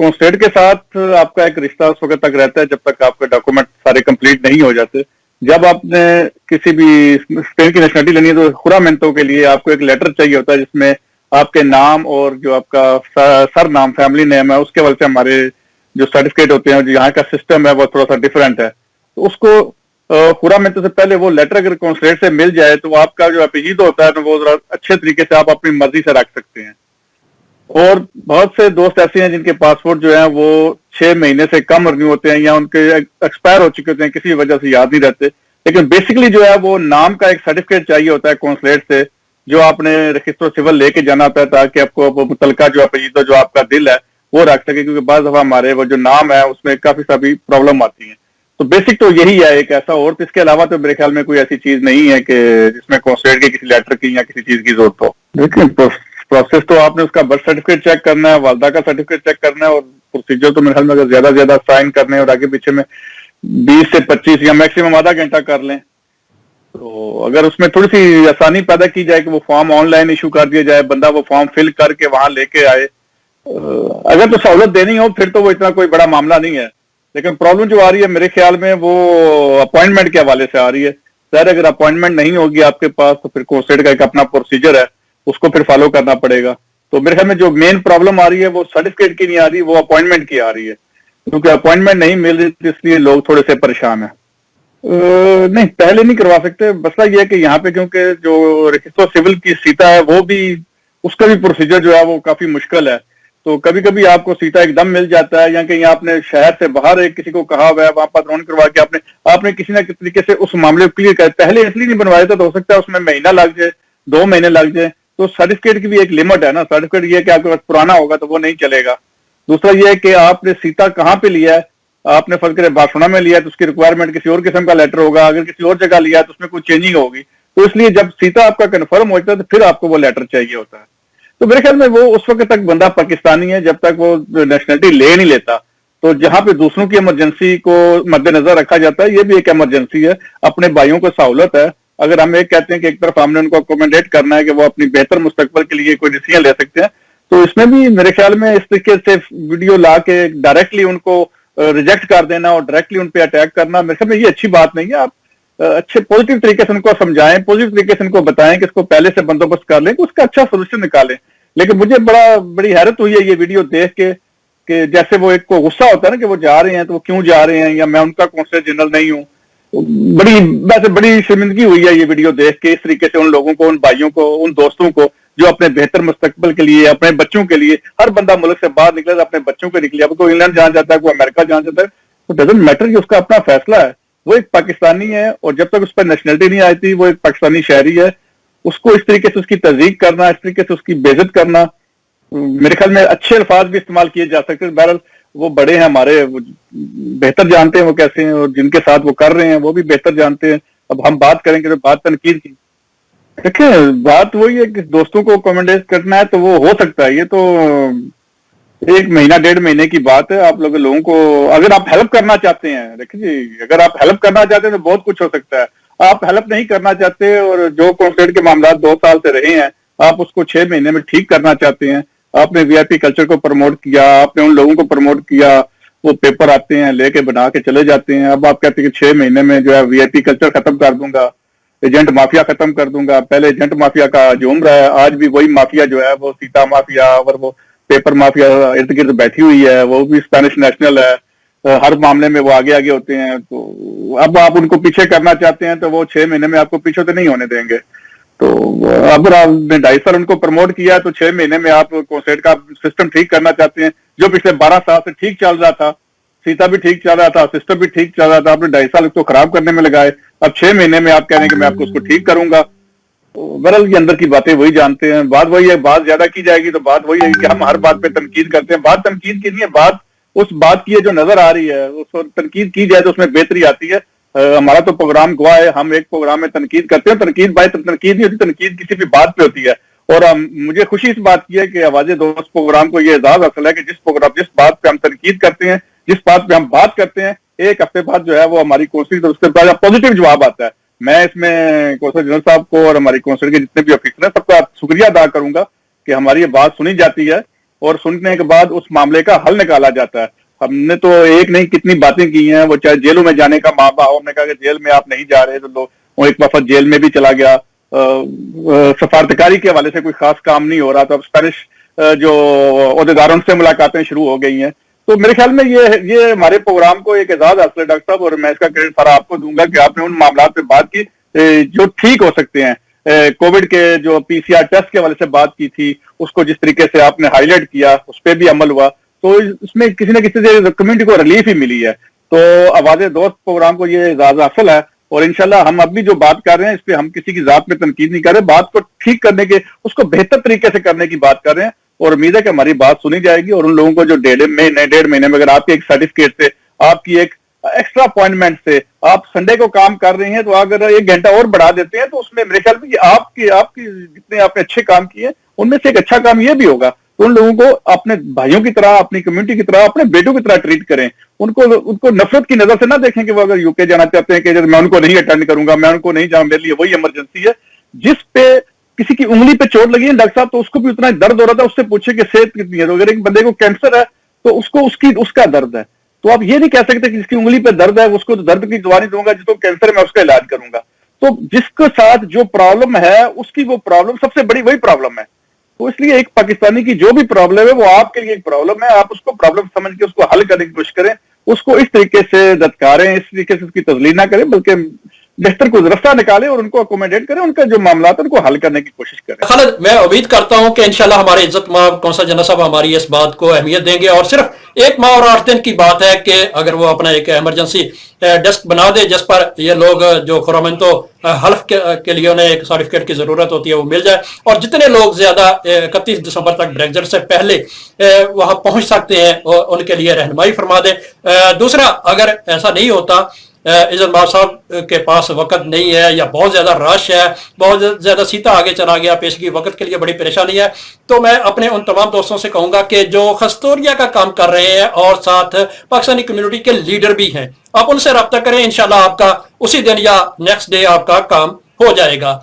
कॉन्स्टेट के साथ आपका एक रिश्ता उस वक्त तक रहता है जब तक आपके डॉक्यूमेंट सारे कंप्लीट नहीं हो जाते। जब आपने किसी भी स्पेन की नेशनलिटी लेनी है तो जुरामेंटो के लिए आपको एक लेटर चाहिए होता है जिसमें आपके नाम और जो आपका सर नाम फैमिली नेम है उसके वजह से हमारे जो सर्टिफिकेट होते हैं जो यहाँ का सिस्टम है वो थोड़ा सा डिफरेंट है। तो उसको जुरामेंटो से पहले वो लेटर अगर कॉन्सुलेट से मिल जाए तो आपका जो अपील होता है तो वो जरा अच्छे तरीके से आप अपनी मर्जी से रख सकते हैं। और बहुत से दोस्त ऐसे हैं जिनके पासपोर्ट जो है वो 6 महीने से कम रिन्यू होते हैं या उनके एक्सपायर हो चुके होते हैं, किसी वजह से याद नहीं रहते। लेकिन बेसिकली जो है वो नाम का एक सर्टिफिकेट चाहिए होता है कॉन्सुलेट से जो आपने रजिस्टर सिविल लेके जाना होता है ताकि आपको मुतलका जो अपील जो आपका दिल है वो रख सके, क्योंकि बाद दफा हमारे वो जो नाम है उसमें काफी सारी प्रॉब्लम आती है। तो बेसिक तो यही है एक ऐसा, और तो इसके अलावा तो मेरे ख्याल में कोई ऐसी चीज नहीं है कि जिसमें कॉन्सुलेट के किसी लेटर की या किसी चीज की जरूरत हो। देखिए प्रोसेस तो आपने उसका बर्थ सर्टिफिकेट चेक करना है, वालदा का सर्टिफिकेट चेक करना है, और प्रोसीजर तो मेरे ख्याल में अगर ज्यादा ज्यादा साइन करने और आगे पीछे में 20 से 25 या मैक्सिमम आधा घंटा कर लें तो अगर उसमें थोड़ी सी आसानी पैदा की जाए कि वो फॉर्म ऑनलाइन इशू कर दिया जाए, बंदा वो फॉर्म फिल करके वहां लेके आए, अगर तो सहूलत देनी हो फिर तो वो इतना कोई बड़ा मामला नहीं है। लेकिन प्रॉब्लम जो आ रही है मेरे ख्याल में वो अपॉइंटमेंट के हवाले से आ रही है। सर अगर अपॉइंटमेंट नहीं होगी आपके पास तो फिर कॉन्सुलेट का एक अपना प्रोसीजर है उसको फिर फॉलो करना पड़ेगा। तो मेरे ख्याल में जो मेन प्रॉब्लम आ रही है वो सर्टिफिकेट की नहीं आ रही, वो अपॉइंटमेंट की आ रही है, क्योंकि अपॉइंटमेंट नहीं मिल रही इसलिए लोग थोड़े से परेशान है। नहीं पहले नहीं करवा सकते, मसला ये है कि यहाँ पे क्योंकि जो रजिस्टर सिविल की सीटा है वो भी उसका भी प्रोसीजर जो है वो काफी मुश्किल है। तो कभी कभी आपको सीटा एकदम मिल जाता है या कहीं आपने शहर से बाहर एक किसी को कहा हुआ है वहां पर रौन करवा के आपने किसी ना किसी तरीके से उस मामले को क्लियर कर, पहले इसलिए नहीं बनवाया था तो हो सकता है उसमें महीना लग जाए 2 महीने लग जाए। तो सर्टिफिकेट की भी एक लिमिट है ना, सर्टिफिकेट ये है कि आपके पास पुराना होगा तो वो नहीं चलेगा। दूसरा ये है कि आपने सीटा कहाँ पे लिया है, आपने फर्ज करे बार्सिलोना में लिया है तो उसकी रिक्वायरमेंट किसी और किस्म का लेटर होगा, अगर किसी और जगह लिया है तो उसमें कुछ चेंजिंग होगी। तो इसलिए जब सीटा आपका कंफर्म हो जाता है तो फिर आपको वो लेटर चाहिए होता है। तो मेरे ख्याल में वो उस वक्त तक बंदा पाकिस्तानी है जब तक वो नेशनलिटी ले नहीं लेता। तो जहां पे दूसरों की इमरजेंसी को मद्देनजर रखा जाता है, ये भी एक इमरजेंसी है, अपने भाइयों को सहूलत है। अगर हम एक कहते हैं कि एक तरफ हमने उनको अकोमोडेट करना है कि वो अपनी बेहतर मुस्तकबल के लिए कोई डिसीजन ले सकते हैं, तो इसमें भी मेरे ख्याल में इस तरीके से वीडियो ला के डायरेक्टली उनको रिजेक्ट कर देना और डायरेक्टली उन पर अटैक करना मेरे ख्याल में ये अच्छी बात नहीं है। आप अच्छे पॉजिटिव तरीके से उनको समझाएं, पॉजिटिव तरीके से उनको बताएं कि इसको पहले से बंदोबस्त कर लें, उसका अच्छा सोल्यूशन निकालें। लेकिन मुझे बड़ी हैरत हुई है ये वीडियो देख के कि जैसे वो एक को गुस्सा होता है ना कि वो जा रहे हैं तो वो क्यों जा रहे हैं या मैं उनका कौंसलर जनरल नहीं हूँ। वैसे बड़ी शर्मिंदगी हुई है ये वीडियो देख के, इस तरीके से उन लोगों को, उन भाइयों को, उन दोस्तों को जो अपने बेहतर मुस्तकबल के लिए, अपने बच्चों के लिए, हर बंदा मुल्क से बाहर निकले अपने बच्चों के निकले, अब कोई इंग्लैंड जाना चाहता है, कोई अमेरिका जाना चाहता है, तो डजंट मैटर, ये उसका अपना फैसला है। वो एक पाकिस्तानी है और जब तक उस पर नेशनलिटी नहीं आई थी वो एक पाकिस्तानी शहरी है। उसको इस तरीके से उसकी तज़ीक करना, इस तरीके से उसकी बेइज्जत करना, मेरे ख्याल में अच्छे अल्फाज भी इस्तेमाल किए जा सकते हैं। बहरहाल वो बड़े हैं हमारे, वो बेहतर जानते हैं वो कैसे हैं और जिनके साथ वो कर रहे हैं वो भी बेहतर जानते हैं। अब हम बात करेंगे तो बात तनकीद की, देखिए बात वही है कि दोस्तों को अकोमोडेट करना है तो वो हो सकता है, ये तो 1 महीना 1.5 महीने की बात है। आप लोगों को अगर आप हेल्प करना चाहते हैं, देखिए अगर आप हेल्प करना चाहते हैं तो बहुत कुछ हो सकता है। आप हेल्प नहीं करना चाहते और जो कॉन्फ्लिक्ट के मामला 2 साल से रहे हैं आप उसको 6 महीने में ठीक करना चाहते हैं। आपने वीआईपी कल्चर को प्रमोट किया, आपने उन लोगों को प्रमोट किया, वो पेपर आते हैं लेके बना के चले जाते हैं। अब आप कहते हैं कि 6 महीने में जो है वीआईपी कल्चर खत्म कर दूंगा, एजेंट माफिया खत्म कर दूंगा। पहले एजेंट माफिया का जोम रहा है, आज भी वही माफिया जो है वो सीता माफिया और वो पेपर माफिया इर्द गिर्द बैठी हुई है, वो भी स्पेनिश नेशनल है, हर मामले में वो आगे आगे होते हैं। तो अब आप उनको पीछे करना चाहते हैं तो वो 6 महीने में आपको पीछे तो नहीं होने देंगे। तो अगर आपने 2.5 साल उनको प्रमोट किया तो 6 महीने में आप कॉन्सेट का सिस्टम ठीक करना चाहते हैं जो पिछले 12 साल से ठीक चल रहा था, सीता भी ठीक चल रहा था, सिस्टम भी ठीक चल रहा था, आपने 2.5 साल उसको खराब करने में लगाए। अब 6 महीने में आप कह रहे हैं कि मैं आपको उसको ठीक करूंगा। तो बहरहाल के अंदर की बातें वही जानते हैं। बात वही है, बात ज्यादा की जाएगी तो बात वही है कि हम हर बात पे तनकीद करते हैं। बात तनकीद की नहीं है, बात उस बात की है जो नजर आ रही है, उसको तनकीद की जाए तो उसमें बेहतरी आती है। हमारा तो प्रोग्राम गवाह है, हम एक प्रोग्राम में तनकीद करते हैं, तनकीद बाय तनकीद नहीं होती, तनकीद किसी भी बात पे होती है। और मुझे खुशी इस बात की है कि आवाज़े दोस्त प्रोग्राम को ये एजाज हासिल है कि जिस बात पे हम तनकीद करते हैं, जिस बात पे हम बात करते हैं, 1 हफ्ते बाद जो है वो हमारी कोशिश उसके बाद पॉजिटिव जवाब आता है। मैं इसमें कौंसल जनरल साहब को और हमारी कौंसिल के जितने भी ऑफिसर हैं सबका शुक्रिया अदा करूंगा कि हमारी ये बात सुनी जाती है और सुनने के बाद उस मामले का हल निकाला जाता है। हमने तो एक नहीं कितनी बातें की हैं, वो चाहे जेलों में जाने का मामला हो, हमने कहा कि जेल में आप नहीं जा रहे तो लोग, वो एक वफद जेल में भी चला गया, सफारतकारी के हवाले से कोई खास काम नहीं हो रहा, तो अब स्पेनिश जो अहदेदारों से मुलाकातें शुरू हो गई हैं। तो मेरे ख्याल में ये हमारे प्रोग्राम को एक एजाज हासिल है डॉक्टर साहब, और मैं इसका क्रेडिट सारा आपको दूंगा कि आपने उन मामलों पे बात की जो ठीक हो सकते हैं। कोविड के जो पीसीआर टेस्ट के हवाले से बात की थी, उसको जिस तरीके से आपने हाईलाइट किया, उस पर भी अमल हुआ, तो इसमें किसी न किसी से कम्युनिटी को रिलीफ ही मिली है। तो आवाज़ दोस्त प्रोग्राम को ये एजाज हासिल है, और इंशाल्लाह हम अभी जो बात कर रहे हैं इस पे हम किसी की जात में तनकीद नहीं कर रहे, बात को ठीक करने के, उसको बेहतर तरीके से करने की बात कर रहे हैं, और उम्मीद है कि हमारी बात सुनी जाएगी। और उन लोगों को जो डेढ़ महीने में अगर आपके एक सर्टिफिकेट से, आपकी एक एक्स्ट्रा अपॉइंटमेंट से आप संडे को काम कर रहे हैं, तो अगर 1 घंटा और बढ़ा देते हैं तो उसमें मेरे ख्याल में आपकी जितने आपने अच्छे काम किए उनमें से एक अच्छा काम ये भी होगा। तो उन लोगों को अपने भाइयों की तरह, अपनी कम्युनिटी की तरह, अपने बेटों की तरह ट्रीट करें। उनको नफरत की नजर से ना देखें कि वो अगर यूके जाना चाहते हैं कि मैं उनको नहीं अटेंड करूंगा, मैं उनको नहीं जाऊँ, मेरे लिए वही इमरजेंसी है। जिस पे किसी की उंगली पे चोट लगी है डॉक्टर साहब, तो उसको भी उतना दर्द हो रहा था, उससे पूछे कि सेहत कितनी है। तो अगर एक बंदे को कैंसर है तो उसको उसका दर्द है, तो आप ये नहीं कह सकते कि जिसकी उंगली पे दर्द है उसको तो दर्द की दवा नहीं दूंगा, जिसको कैंसर मैं उसका इलाज करूंगा। तो जिसके साथ जो प्रॉब्लम है उसकी वो प्रॉब्लम सबसे बड़ी वही प्रॉब्लम है। तो इसलिए एक पाकिस्तानी की जो भी प्रॉब्लम है वो आपके लिए एक प्रॉब्लम है, आप उसको प्रॉब्लम समझ के उसको हल करने की कोशिश करें, उसको इस तरीके से दत्कारें, इस तरीके से उसकी तजलील ना करें, बल्कि बेहतर कोई रास्ता निकाले और उनको अकोमोडेट करें, उनका जो मामला है उनको हल करने की कोशिश करें। खालिद, मैं उम्मीद करता हूं कि इंशाल्लाह हमारे इज्जत माब कौंसल जनरल साहब हमारी इस बात को अहमियत देंगे, और सिर्फ 1 माह और 8 दिन की बात है कि अगर वो अपना एक इमरजेंसी डेस्क बना दे जिस पर ये लोग जो खुरामंतो हल्फ के लिए उन्हें एक सर्टिफिकेट की जरूरत होती है वो मिल जाए, और जितने लोग ज्यादा 31 दिसंबर तक ब्रेक्जिट से पहले वहां पहुंच सकते हैं उनके लिए रहनुमाई फरमा दे। दूसरा, अगर ऐसा नहीं होता, इजन बार साहब के पास वक्त नहीं है या बहुत ज्यादा रश है, बहुत ज्यादा सीता आगे चला गया, पेशगी वक्त के लिए बड़ी परेशानी है, तो मैं अपने उन तमाम दोस्तों से कहूंगा कि जो खस्तूरिया का काम कर रहे हैं और साथ पाकिस्तानी कम्युनिटी के लीडर भी हैं, आप उनसे रब्ता करें, इंशाल्लाह आपका उसी दिन या नेक्स्ट डे आपका काम हो जाएगा।